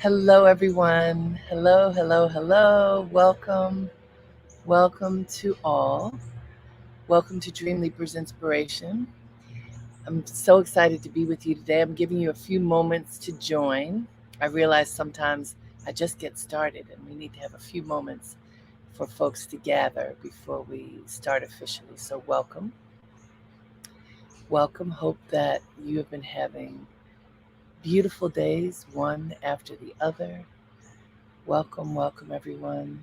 Hello, everyone. Hello, hello, hello. Welcome to all. Welcome to Dreamleapers Inspiration. I'm so excited to be with you today. I'm giving you a few moments to join. I realize sometimes I just get started and we need to have a few moments for folks to gather before we start officially. So, welcome. Welcome. Hope that you have been having beautiful days, one after the other. Welcome, everyone.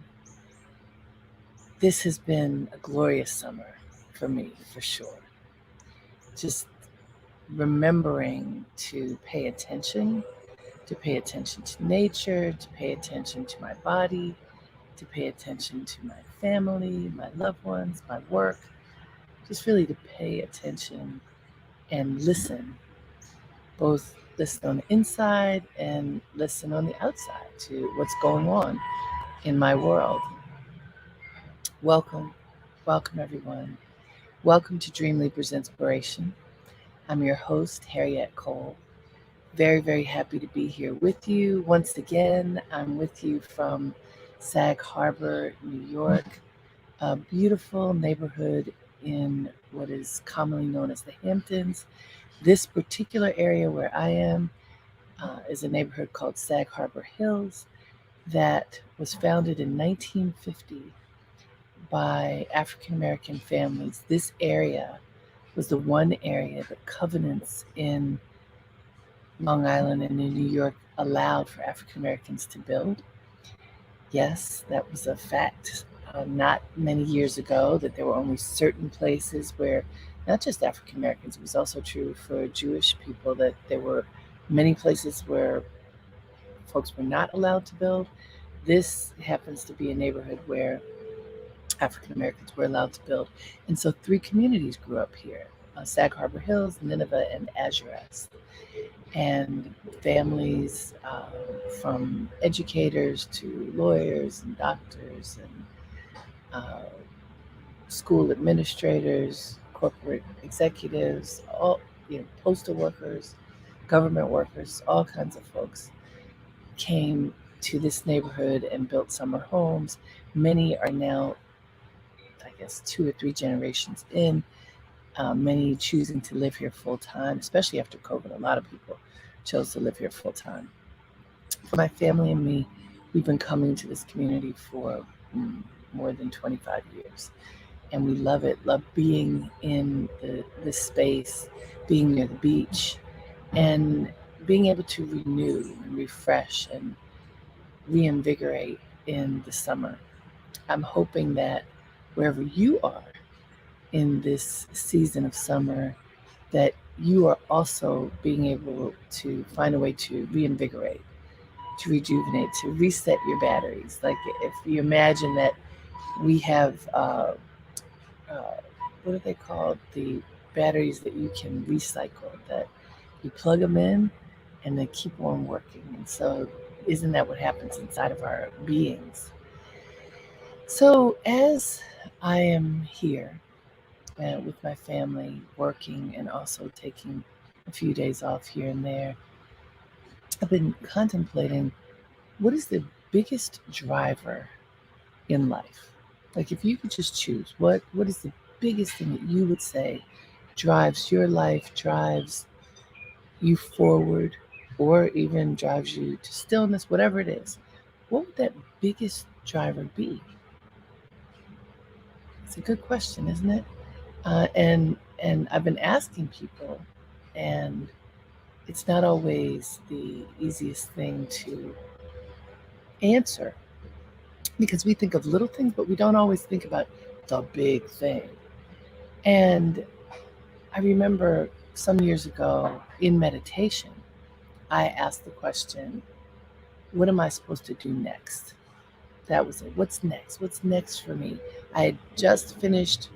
This has been a glorious summer for me, for sure. Just remembering to pay attention to nature, to pay attention to my body, to pay attention to my family, my loved ones, my work, just really to pay attention and listen, both listen on the inside and listen on the outside to what's going on in my world. Welcome, welcome everyone. Welcome to Dreamleapers Inspiration. I'm your host, Harriet Cole. Very, very happy to be here with you. Once again, I'm with you from Sag Harbor, New York, a beautiful neighborhood in what is commonly known as the Hamptons. This particular area where I am is a neighborhood called Sag Harbor Hills that was founded in 1950 by African American families. This area was the one area that covenants in Long Island and in New York allowed for African Americans to build. Yes, that was a fact not many years ago, that there were only certain places where not just African Americans, it was also true for Jewish people, that there were many places where folks were not allowed to build. This happens to be a neighborhood where African Americans were allowed to build. And so three communities grew up here: Sag Harbor Hills, Nineveh, and Azurest. And families from educators to lawyers and doctors and school administrators, corporate executives, all postal workers, government workers, all kinds of folks came to this neighborhood and built summer homes. Many are now, I guess, 2 or 3 generations in. Many choosing to live here full time, especially after COVID. A lot of people chose to live here full time. For my family and me, we've been coming to this community for more than 25 years. And we love it, love being in this space, being near the beach, and being able to renew and refresh and reinvigorate in the summer. I'm hoping that wherever you are in this season of summer, that you are also being able to find a way to reinvigorate, to rejuvenate, to reset your batteries. Like if you imagine that we have, what are they called? The batteries that you can recycle, that you plug them in and they keep on working. And so, isn't that what happens inside of our beings? So, as I am here with my family working and also taking a few days off here and there, I've been contemplating what is the biggest driver in life? Like if you could just choose, what is the biggest thing that you would say drives your life, drives you forward, or even drives you to stillness, whatever it is? What would that biggest driver be? It's a good question, isn't it? And I've been asking people, and it's not always the easiest thing to answer because we think of little things, but we don't always think about the big thing. And I remember some years ago in meditation, I asked the question, what am I supposed to do next? That was it. What's next? What's next for me? I had just finished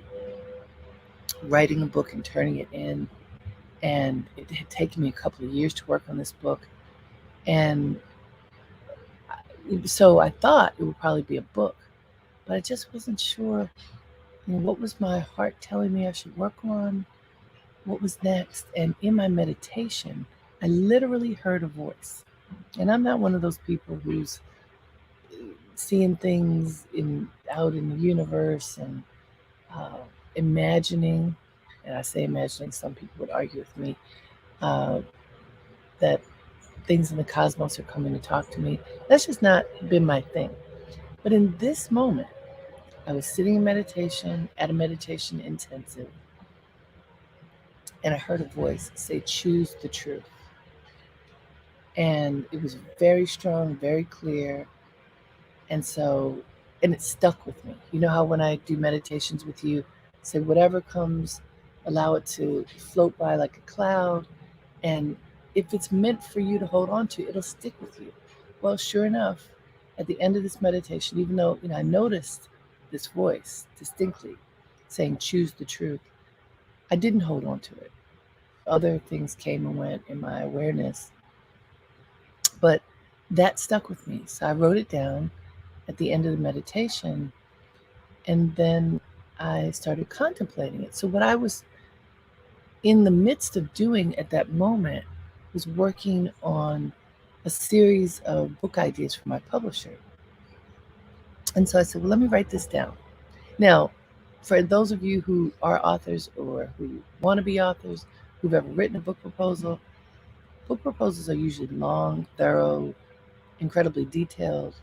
writing a book and turning it in, and it had taken me a couple of years to work on this book. And so I thought it would probably be a book, but I just wasn't sure, what was my heart telling me I should work on? What was next? And in my meditation, I literally heard a voice. And I'm not one of those people who's seeing things out in the universe and uh, imagining, and I say imagining, some people would argue with me, uh, that things in the cosmos are coming to talk to me. That's just not been my thing. But in this moment, I was sitting in meditation at a meditation intensive, and I heard a voice say, "Choose the truth." And it was very strong, very clear. And so, and it stuck with me. You know how when I do meditations with you, say, whatever comes, allow it to float by like a cloud. And if it's meant for you to hold on to, it'll stick with you. Well, sure enough, at the end of this meditation, even though, I noticed this voice distinctly saying, "Choose the truth," I didn't hold on to it. Other things came and went in my awareness, but that stuck with me. So I wrote it down at the end of the meditation, and then I started contemplating it. So, what I was in the midst of doing at that moment was working on a series of book ideas for my publisher. And so I said, well, let me write this down. Now, for those of you who are authors or who want to be authors, who've ever written a book proposals are usually long, thorough, incredibly detailed.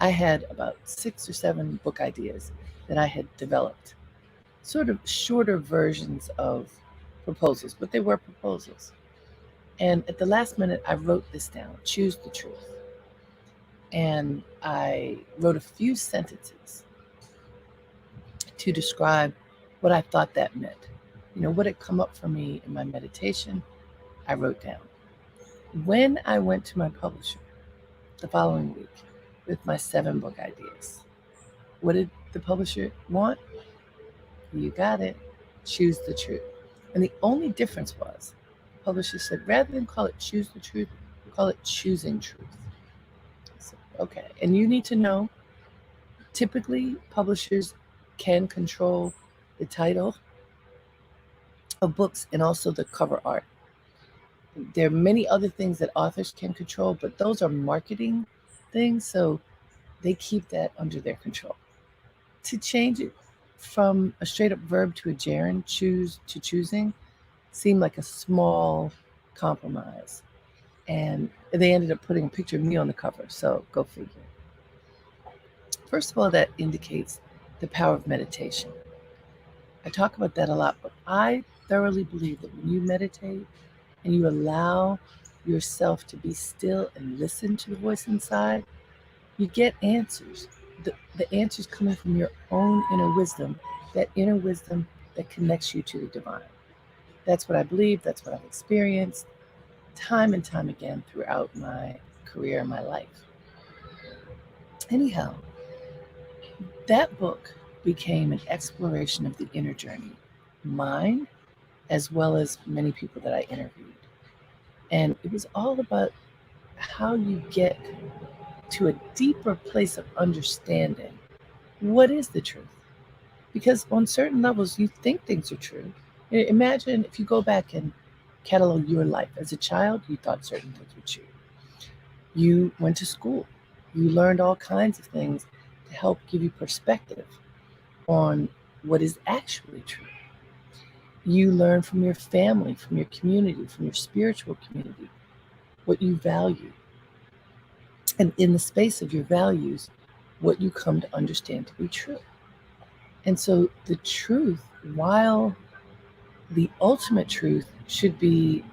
I had about 6 or 7 book ideas that I had developed, sort of shorter versions of proposals, but they were proposals. And at the last minute, I wrote this down: choose the truth. And I wrote a few sentences to describe what I thought that meant. What had come up for me in my meditation, I wrote down. When I went to my publisher the following week with my 7 book ideas, what did the publisher want? You got it. Choose the truth. And the only difference was, the publisher said, rather than call it choose the truth, call it choosing truth. So, okay. And you need to know, typically publishers can control the title of books and also the cover art. There are many other things that authors can control, but those are marketing things, so they keep that under their control. To change it from a straight up verb to a gerund, choose to choosing, seemed like a small compromise. And they ended up putting a picture of me on the cover, so go figure. First of all, that indicates the power of meditation. I talk about that a lot, but I thoroughly believe that when you meditate and you allow yourself to be still and listen to the voice inside, you get answers. The answers coming from your own inner wisdom, that inner wisdom that connects you to the divine. That's what I believe. That's what I've experienced time and time again throughout my career and my life. Anyhow, that book became an exploration of the inner journey, mine as well as many people that I interviewed. And it was all about how you get to a deeper place of understanding what is the truth. Because on certain levels, you think things are true. Imagine if you go back and catalog your life. As a child, you thought certain things were true. You went to school. You learned all kinds of things to help give you perspective on what is actually true. You learn from your family, from your community, from your spiritual community, what you value. And in the space of your values, what you come to understand to be true. And so the truth, while the ultimate truth should be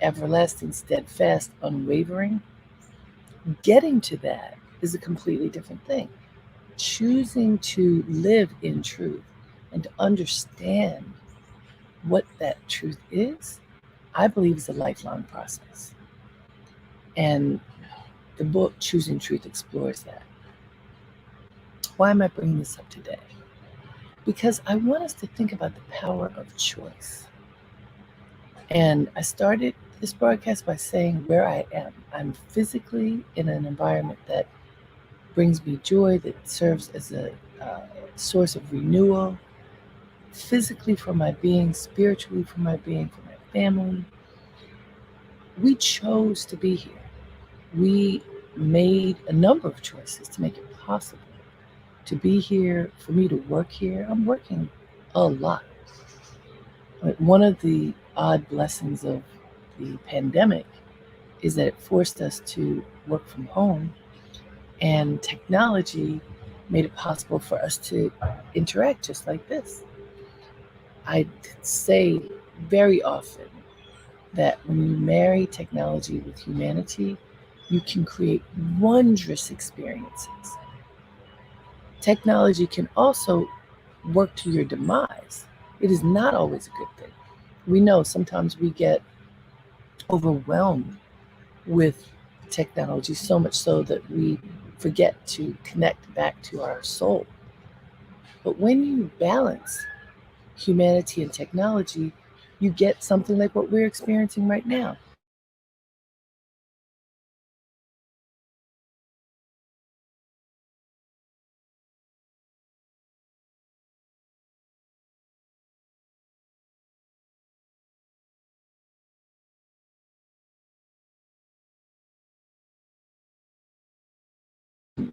everlasting, steadfast, unwavering, getting to that is a completely different thing. Choosing to live in truth and to understand what that truth is, I believe, is a lifelong process. And the book Choosing Truth explores that. Why am I bringing this up today? Because I want us to think about the power of choice. And I started this broadcast by saying where I am. I'm physically in an environment that brings me joy, that serves as a source of renewal, physically for my being, spiritually for my being, for my family. We chose to be here. We made a number of choices to make it possible to be here, for me to work here. I'm working a lot. But one of the odd blessings of the pandemic is that it forced us to work from home, and technology made it possible for us to interact just like this. I say very often that when you marry technology with humanity, you can create wondrous experiences. Technology can also work to your demise. It is not always a good thing. We know sometimes we get overwhelmed with technology, so much so that we forget to connect back to our soul. But when you balance humanity and technology, you get something like what we're experiencing right now.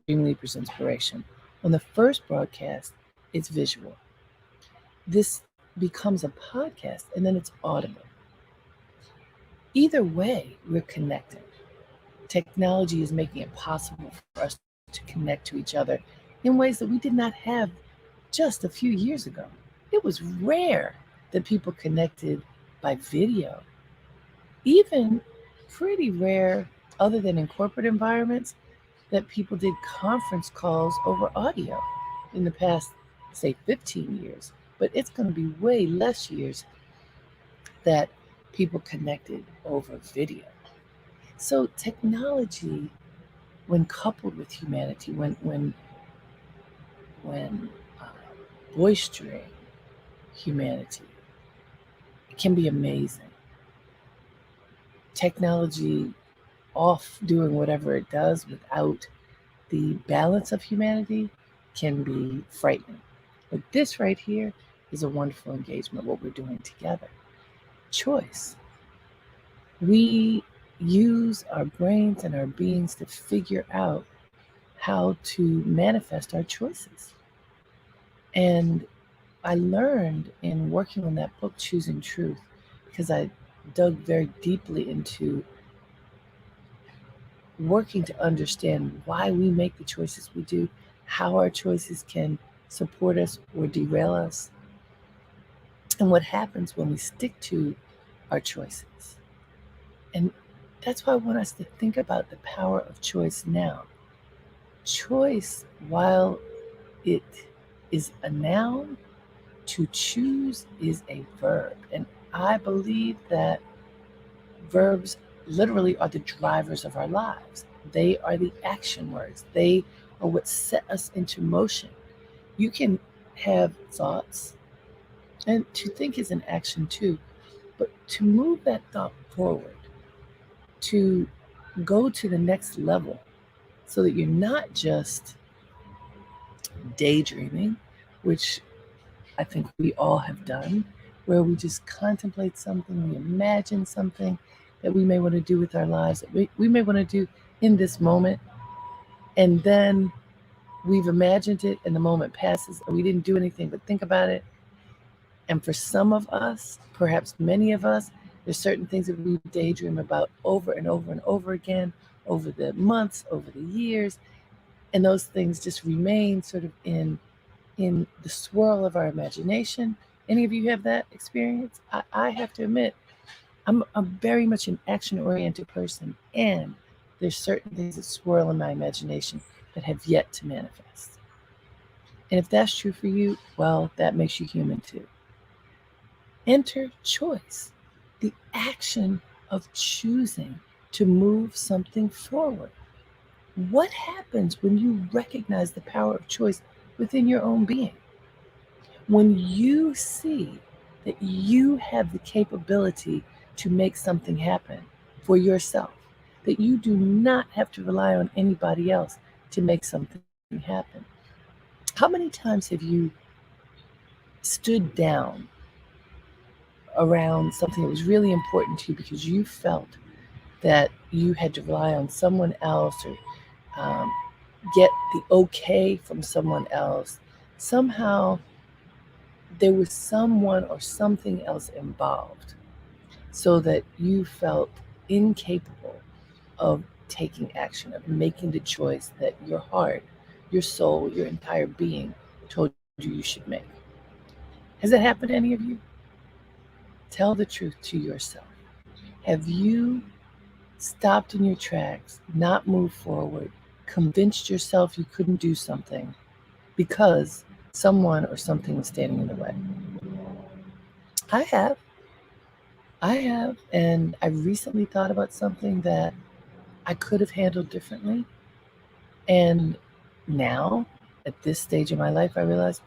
Dreamleapers inspiration. On the first broadcast, it's visual. This becomes a podcast and then it's audible. Either way, we're connected. Technology is making it possible for us to connect to each other in ways that we did not have just a few years ago. It was rare that people connected by video, even pretty rare, other than in corporate environments, that people did conference calls over audio in the past, say, 15 years. But it's going to be way less years that people connected over video. So technology, when coupled with humanity, when uh, boistering humanity, it can be amazing. Technology off doing whatever it does without the balance of humanity can be frightening. But this right here is a wonderful engagement, what we're doing together. Choice. We use our brains and our beings to figure out how to manifest our choices. And I learned in working on that book, Choosing Truth, because I dug very deeply into working to understand why we make the choices we do, how our choices can support us or derail us, and what happens when we stick to our choices. And that's why I want us to think about the power of choice now. Choice, while it is a noun, to choose is a verb. And I believe that verbs literally are the drivers of our lives. They are the action words. They are what set us into motion. You can have thoughts, and to think is an action too, but to move that thought forward, to go to the next level so that you're not just daydreaming, which I think we all have done, where we just contemplate something, we imagine something that we may want to do with our lives, that we may want to do in this moment, and then we've imagined it and the moment passes and we didn't do anything but think about it. And for some of us, perhaps many of us, there's certain things that we daydream about over and over and over again, over the months, over the years, and those things just remain sort of in the swirl of our imagination. Any of you have that experience? I have to admit, I'm very much an action-oriented person, and there's certain things that swirl in my imagination that have yet to manifest. And if that's true for you, well, that makes you human too. Enter choice, the action of choosing to move something forward. What happens when you recognize the power of choice within your own being? When you see that you have the capability to make something happen for yourself, that you do not have to rely on anybody else to make something happen. How many times have you stood down around something that was really important to you because you felt that you had to rely on someone else or um, get the okay from someone else. Somehow there was someone or something else involved so that you felt incapable of taking action, of making the choice that your heart, your soul, your entire being told you you should make. Has that happened to any of you? Tell the truth to yourself. Have you stopped in your tracks, not moved forward, convinced yourself you couldn't do something because someone or something was standing in the way? I have. I have. And I recently thought about something that I could have handled differently. And now, at this stage of my life, I realized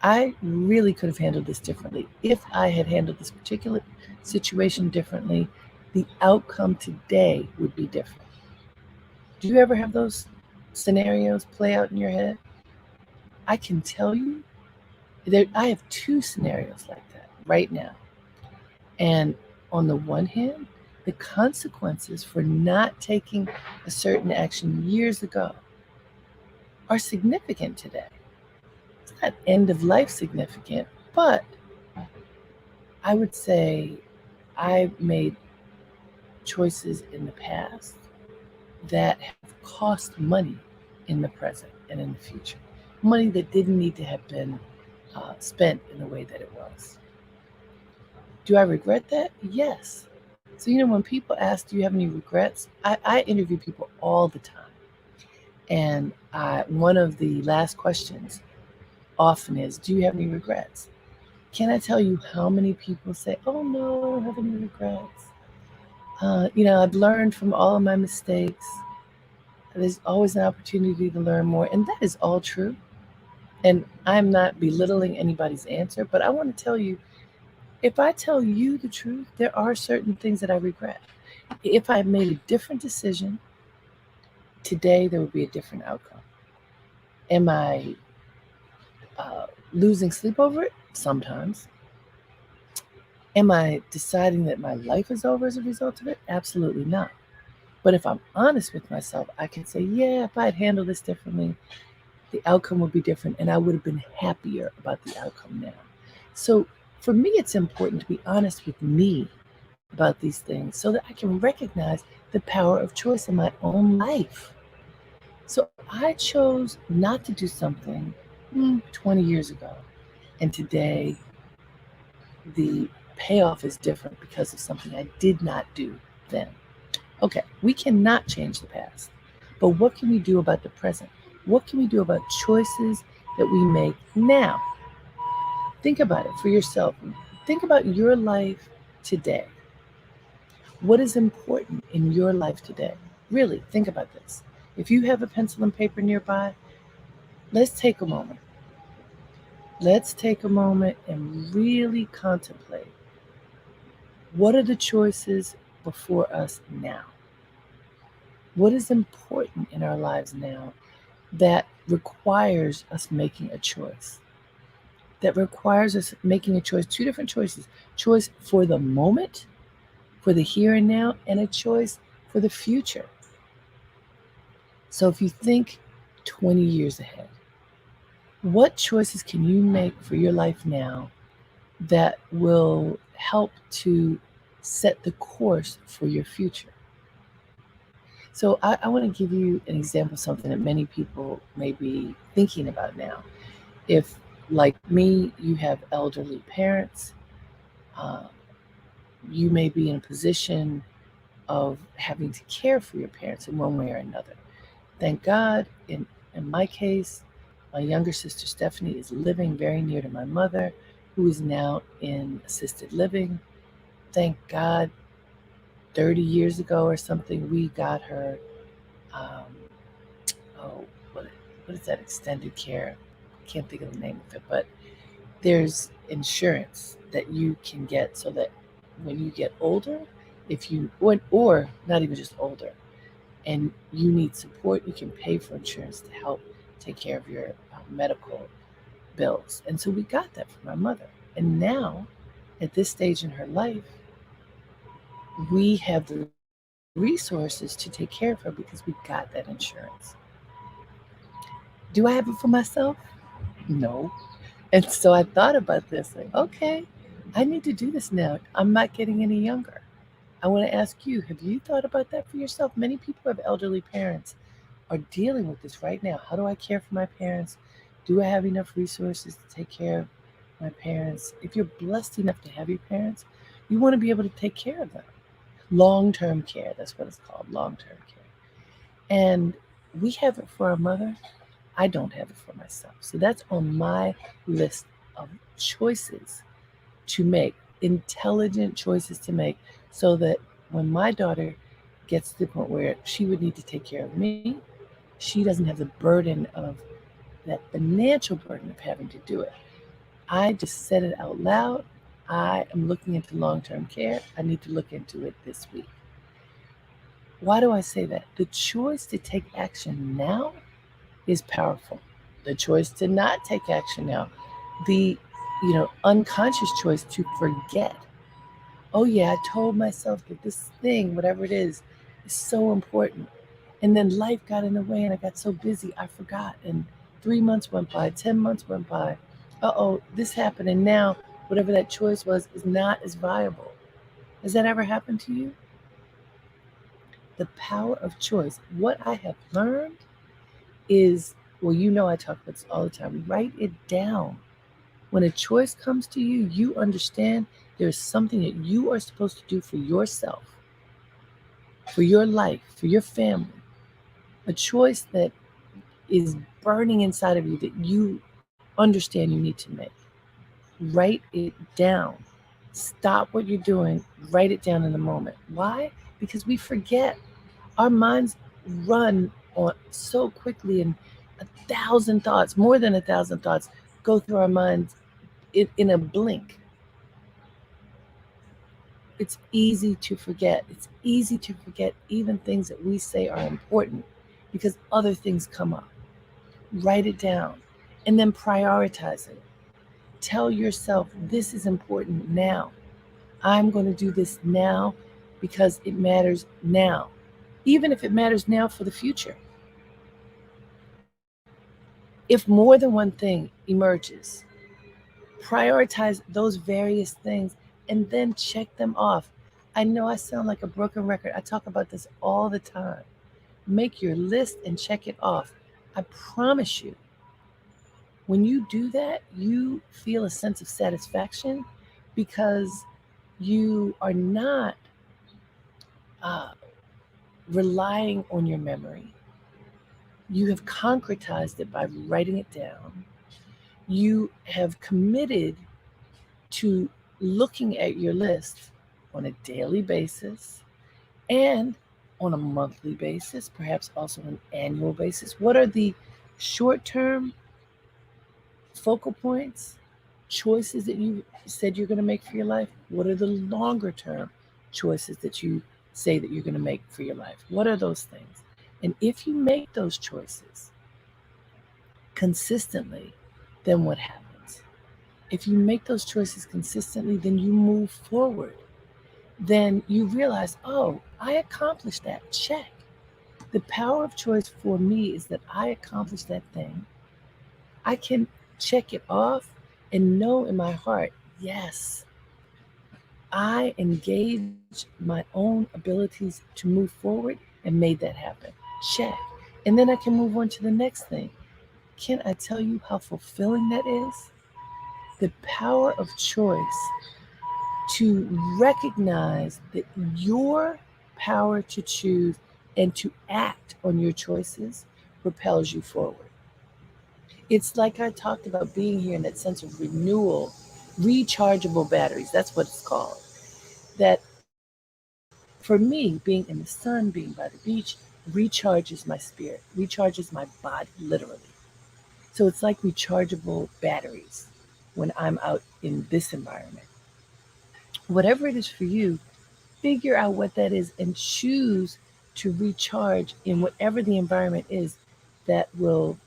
I really could have handled this differently. If I had handled this particular situation differently, the outcome today would be different. Do you ever have those scenarios play out in your head? I can tell you that I have two scenarios like that right now. And on the one hand, the consequences for not taking a certain action years ago are significant today. It's not end of life significant, but I would say I've made choices in the past that have cost money in the present and in the future. Money that didn't need to have been spent in the way that it was. Do I regret that? Yes. So, when people ask, do you have any regrets? I interview people all the time. And one of the last questions often is, do you have any regrets? Can I tell you how many people say, oh no, I don't have any regrets? I've learned from all of my mistakes. There's always an opportunity to learn more. And that is all true. And I'm not belittling anybody's answer, but I want to tell you, if I tell you the truth, there are certain things that I regret. If I made a different decision today, there would be a different outcome. Am I losing sleep over it? Sometimes. Am I deciding that my life is over as a result of it? Absolutely not. But if I'm honest with myself, I can say, yeah, if I had handled this differently, the outcome would be different and I would have been happier about the outcome now. So for me, it's important to be honest with me about these things so that I can recognize the power of choice in my own life. So I chose not to do something 20 years ago. And today, the payoff is different because of something I did not do then. Okay, we cannot change the past. But what can we do about the present? What can we do about choices that we make now? Think about it for yourself. Think about your life today. What is important in your life today? Really, think about this. If you have a pencil and paper nearby, let's take a moment. Let's take a moment and really contemplate what are the choices before us now? What is important in our lives now that requires us making a choice? That requires us making a choice, two different choices. Choice for the moment, for the here and now, and a choice for the future. So if you think 20 years ahead, what choices can you make for your life now that will help to set the course for your future? So I want to give you an example of something that many people may be thinking about now. If, like me, you have elderly parents, uh, you may be in a position of having to care for your parents in one way or another. Thank God, in my case, my younger sister Stephanie is living very near to my mother, who is now in assisted living. Thank God, 30 years ago or something, we got her, um, oh, what is that, extended care? I can't think of the name of it, but there's insurance that you can get so that when you get older, if you, or not even just older, and you need support, you can pay for insurance to help take care of your medical bills. And so we got that for my mother. And now, at this stage in her life, we have the resources to take care of her because we got that insurance. Do I have it for myself? No. And so I thought about this, like, okay, I need to do this now. I'm not getting any younger. I want to ask you, have you thought about that for yourself? Many people have elderly parents are dealing with this right now. How do I care for my parents? Do I have enough resources to take care of my parents? If you're blessed enough to have your parents, you want to be able to take care of them. Long term care, that's what it's called, long term care. And we have it for our mother. I don't have it for myself. So that's on my list of choices to make, intelligent choices to make, so that when my daughter gets to the point where she would need to take care of me, she doesn't have the burden of that financial burden of having to do it. I just said it out loud. I am looking into long term care. I need to look into it this week. Why do I say that? The choice to take action now is powerful. The choice to not take action now, the unconscious choice to forget. Oh yeah, I told myself that this thing, whatever it is so important. And then life got in the way and I got so busy I forgot. And 3 months went by, 10 months went by. Uh-oh, this happened, and now whatever that choice was is not as viable. Has that ever happened to you? The power of choice. What I have learned is, well, I talk about this all the time. Write it down. When a choice comes to you, you understand there's something that you are supposed to do for yourself, for your life, for your family. A choice that is burning inside of you that you understand you need to make. Write it down. Stop what you're doing, write it down in the moment. Why? Because we forget. Our minds run on so quickly, and 1,000 thoughts, more than 1,000 thoughts, go through our minds in a blink. It's easy to forget. It's easy to forget even things that we say are important because other things come up. Write it down and then prioritize it. Tell yourself, this is important now. I'm going to do this now because it matters now, even if it matters now for the future. If more than one thing emerges, prioritize those various things and then check them off. I know I sound like a broken record. I talk about this all the time. Make your list and check it off. I promise you, when you do that, you feel a sense of satisfaction because you are not uh, relying on your memory. You have concretized it by writing it down. You have committed to looking at your list on a daily basis and on a monthly basis, perhaps also an annual basis. What are the short term focal points, choices that you said you're going to make for your life? What are the longer term choices that you say that you're going to make for your life? What are those things? And if you make those choices consistently, then what happens? If you make those choices consistently, then you move forward. Then you realize, oh, I accomplished that. Check. The power of choice for me is that I accomplished that thing. I can check it off and know in my heart, yes, I engaged my own abilities to move forward and made that happen. Check. And then I can move on to the next thing. Can I tell you how fulfilling that is? The power of choice to recognize that your power to choose and to act on your choices propels you forward. It's like I talked about being here in that sense of renewal, rechargeable batteries. That's what it's called. That for me, being in the sun, being by the beach, recharges my spirit, recharges my body, literally. So it's like rechargeable batteries when I'm out in this environment. Whatever it is for you, figure out what that is and choose to recharge in whatever the environment is that will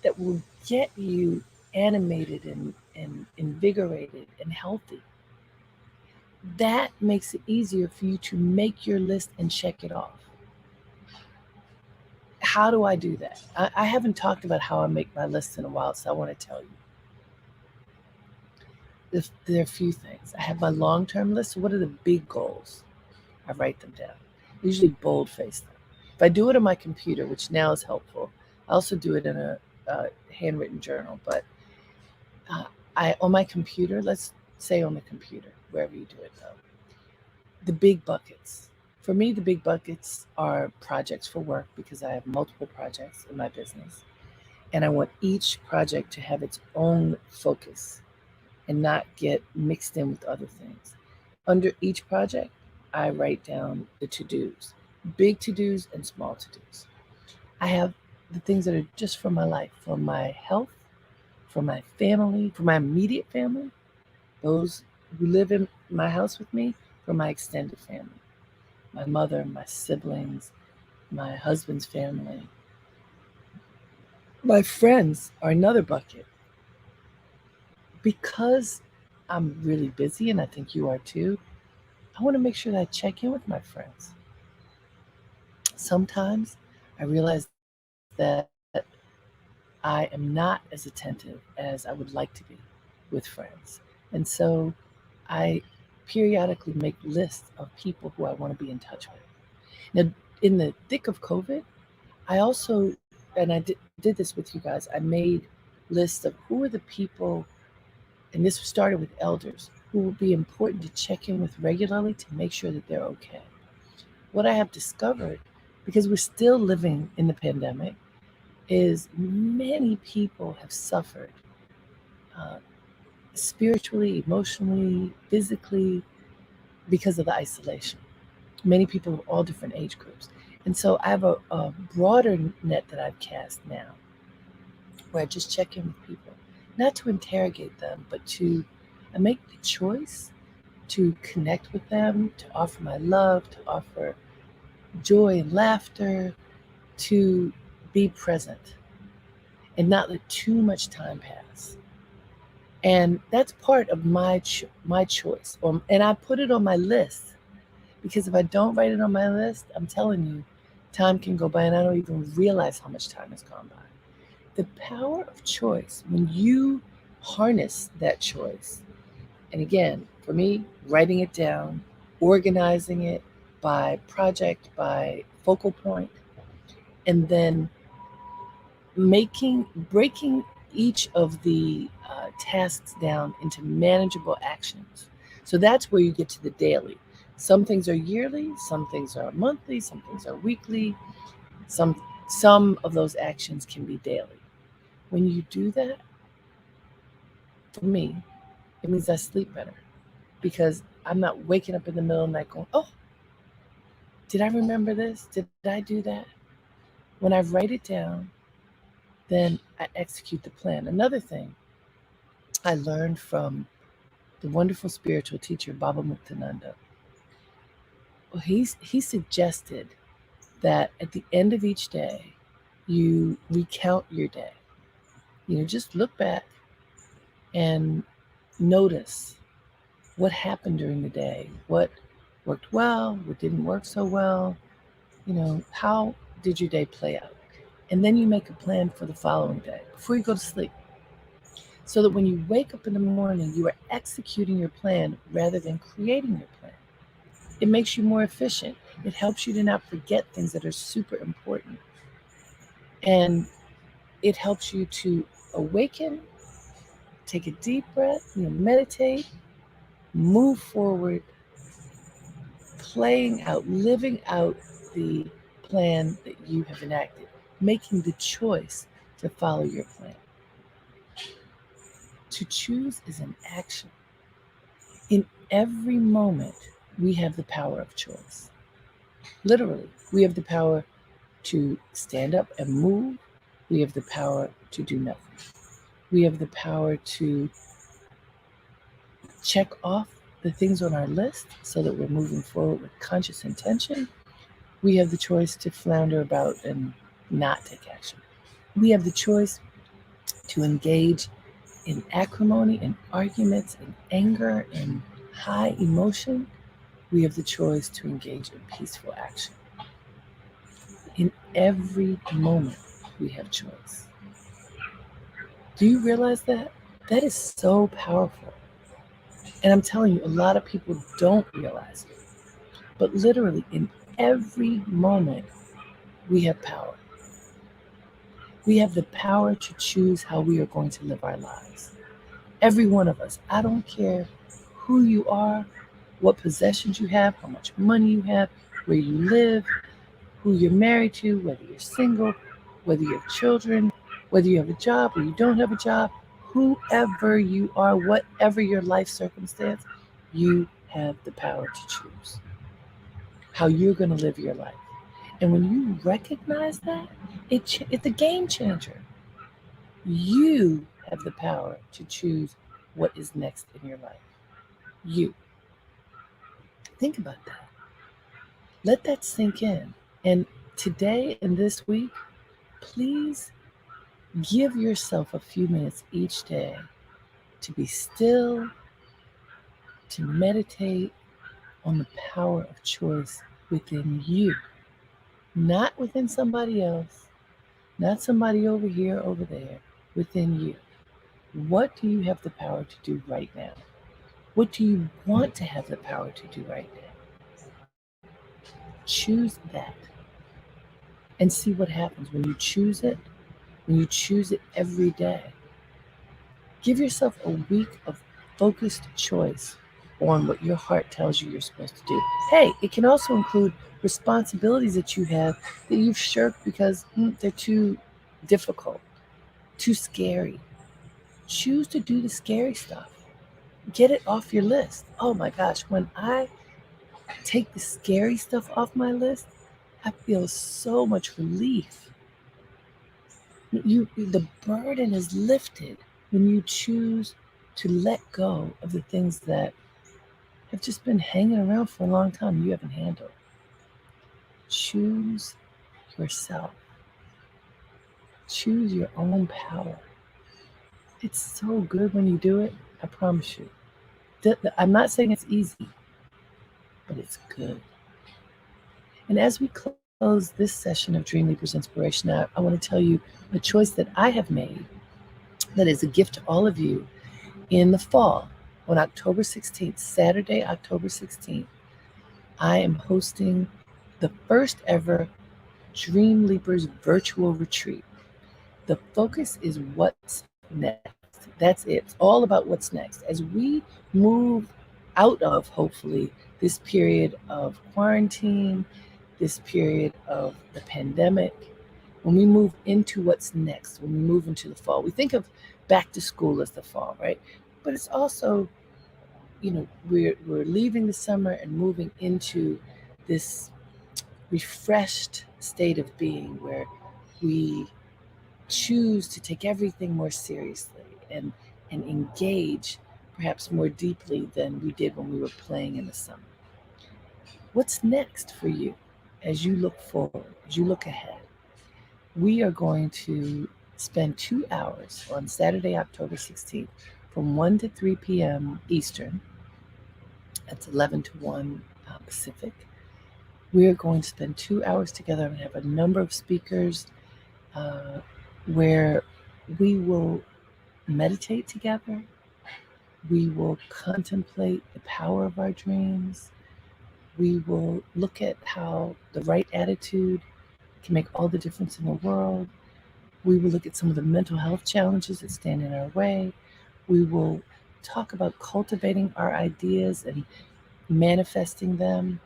that will get you animated and invigorated and healthy. that makes it easier for you to make your list and check it off. How do I do that? I haven't talked about how I make my list in a while, so I want to tell you. There are a few things. I have my long-term list. So what are the big goals? I write them down. I usually boldface them. If I do it on my computer, which now is helpful, I also do it in a handwritten journal. But I on my computer, let's say on the computer, wherever you do it though, the big buckets. For me, the big buckets are projects for work because I have multiple projects in my business. And I want each project to have its own focus and not get mixed in with other things. Under each project, I write down the to-dos, big to-dos and small to-dos. I have the things that are just for my life, for my health, for my family, for my immediate family, those who live in my house with me, for my extended family, my mother, my siblings, my husband's family. My friends are another bucket. Because I'm really busy, and I think you are too, I want to make sure that I check in with my friends. Sometimes I realize that I am not as attentive as I would like to be with friends. And so I periodically make lists of people who I want to be in touch with. Now, in the thick of COVID, I also, and I did this with you guys, I made lists of who are the people, and this started with elders, who will be important to check in with regularly to make sure that they're okay. What I have discovered, because we're still living in the pandemic, is many people have suffered uh, spiritually, emotionally, physically because of the isolation. Many people of all different age groups. And so I have a broader net that I've cast now where I just check in with people, not to interrogate them, but to I make the choice to connect with them, to offer my love, to offer joy and laughter, to be present and not let too much time pass. And that's part of my choice. And I put it on my list because if I don't write it on my list, I'm telling you, time can go by and I don't even realize how much time has gone by. The power of choice, when you harness that choice, and again, for me, writing it down, organizing it by project, by focal point, and then breaking each of the tasks down into manageable actions. So that's where you get to the daily. Some things are yearly, some things are monthly, some things are weekly. Some of those actions can be daily. When you do that, for me, it means I sleep better because I'm not waking up in the middle of the night going, oh, did I remember this? Did I do that? When I write it down, then I execute the plan. Another thing I learned from the wonderful spiritual teacher, Baba Muktananda, well, he suggested that at the end of each day, you recount your day. Just look back and notice what happened during the day, what worked well, what didn't work so well, how did your day play out? And then you make a plan for the following day before you go to sleep. So that when you wake up in the morning, you are executing your plan rather than creating your plan. It makes you more efficient. It helps you to not forget things that are super important. And it helps you to awaken, take a deep breath, meditate, move forward, playing out, living out the plan that you have enacted, making the choice to follow your plan. To choose is an action. In every moment, we have the power of choice. Literally, we have the power to stand up and move. We have the power to do nothing. We have the power to check off the things on our list so that we're moving forward with conscious intention. We have the choice to flounder about and not take action. We have the choice to engage in acrimony, in arguments, in anger, in high emotion, we have the choice to engage in peaceful action. In every moment, we have choice. Do you realize that? That is so powerful. And I'm telling you, a lot of people don't realize it. But literally, in every moment, we have power. We have the power to choose how we are going to live our lives. Every one of us. I don't care who you are, what possessions you have, how much money you have, where you live, who you're married to, whether you're single, whether you have children, whether you have a job or you don't have a job, whoever you are, whatever your life circumstance, you have the power to choose how you're going to live your life. And when you recognize that, it's a game changer. You have the power to choose what is next in your life. You. Think about that. Let that sink in. And today and this week, please give yourself a few minutes each day to be still, to meditate on the power of choice within you, not within somebody else, not somebody over here, over there, within you. What do you have the power to do right now? What do you want to have the power to do right now? Choose that and see what happens when you choose it, when you choose it every day. Give yourself a week of focused choice on what your heart tells you you're supposed to do. Hey, it can also include responsibilities that you have that you've shirked because they're too difficult, too scary. Choose to do the scary stuff. Get it off your list. Oh my gosh, when I take the scary stuff off my list, I feel so much relief. The burden is lifted when you choose to let go of the things that have just been hanging around for a long time you haven't handled. Choose yourself. Choose your own power. It's so good when you do it, I promise you. I'm not saying it's easy, but it's good. And as we close this session of Dreamleapers Inspiration, I want to tell you a choice that I have made that is a gift to all of you. In the fall, on October 16th, Saturday, October 16th, I am hosting the first ever Dreamleapers virtual retreat. The focus is what's next. That's it. It's all about what's next. As we move out of, hopefully, this period of quarantine, this period of the pandemic, when we move into what's next, when we move into the fall, we think of back to school as the fall, right? But it's also, we're leaving the summer and moving into this refreshed state of being where we choose to take everything more seriously and engage perhaps more deeply than we did when we were playing in the summer. What's next for you as you look forward, as you look ahead? We are going to spend 2 hours on Saturday, October 16th from 1 to 3 p.m. Eastern. That's 11 to 1 Pacific. We are going to spend 2 hours together and have a number of speakers where we will meditate together. We will contemplate the power of our dreams. We will look at how the right attitude can make all the difference in the world. We will look at some of the mental health challenges that stand in our way. We will talk about cultivating our ideas and manifesting them,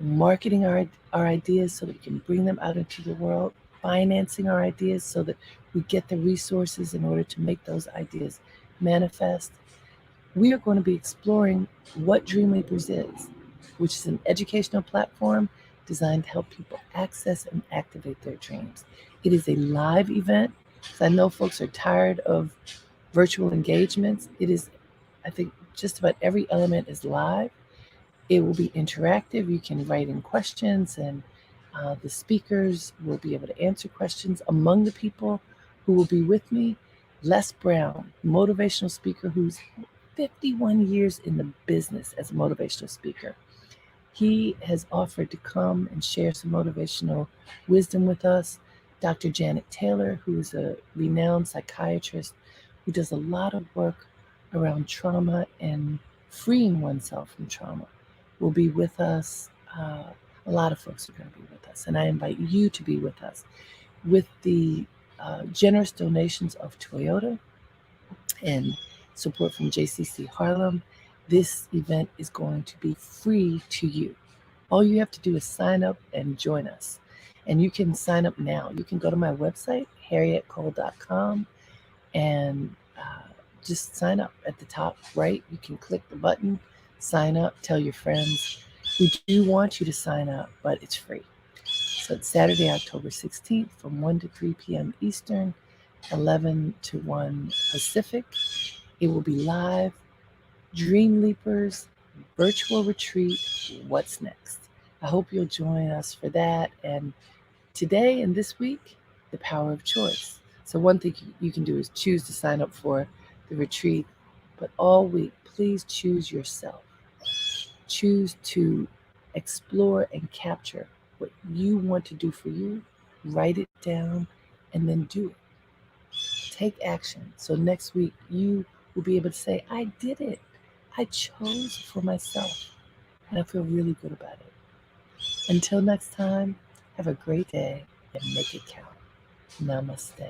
marketing our ideas so that we can bring them out into the world, financing our ideas so that we get the resources in order to make those ideas manifest. We are going to be exploring what Dreamleapers is, which is an educational platform designed to help people access and activate their dreams. It is a live event, because I know folks are tired of virtual engagements. It is, I think, just about every element is live. It will be interactive. You can write in questions, and the speakers will be able to answer questions. Among the people who will be with me, Les Brown, motivational speaker who's 51 years in the business as a motivational speaker. He has offered to come and share some motivational wisdom with us. Dr. Janet Taylor, who is a renowned psychiatrist who does a lot of work around trauma and freeing oneself from trauma, will be with us. A lot of folks are going to be with us, and I invite you to be with us. With the generous donations of Toyota and support from JCC Harlem, this event is going to be free to you. All you have to do is sign up and join us. And you can sign up now. You can go to my website, harrietcole.com, and just sign up at the top right. You can click the button, sign up, tell your friends. We do want you to sign up, but it's free. So it's Saturday, October 16th from 1 to 3 p.m. Eastern, 11 to 1 Pacific. It will be live. Dreamleapers, virtual retreat, what's next? I hope you'll join us for that. And today and this week, the power of choice. So one thing you can do is choose to sign up for the retreat, but all week, please choose yourself. Choose to explore and capture what you want to do for you, write it down, and then do it. Take action. So next week, you will be able to say, I did it. I chose for myself, and I feel really good about it. Until next time, have a great day and make it count. Namaste.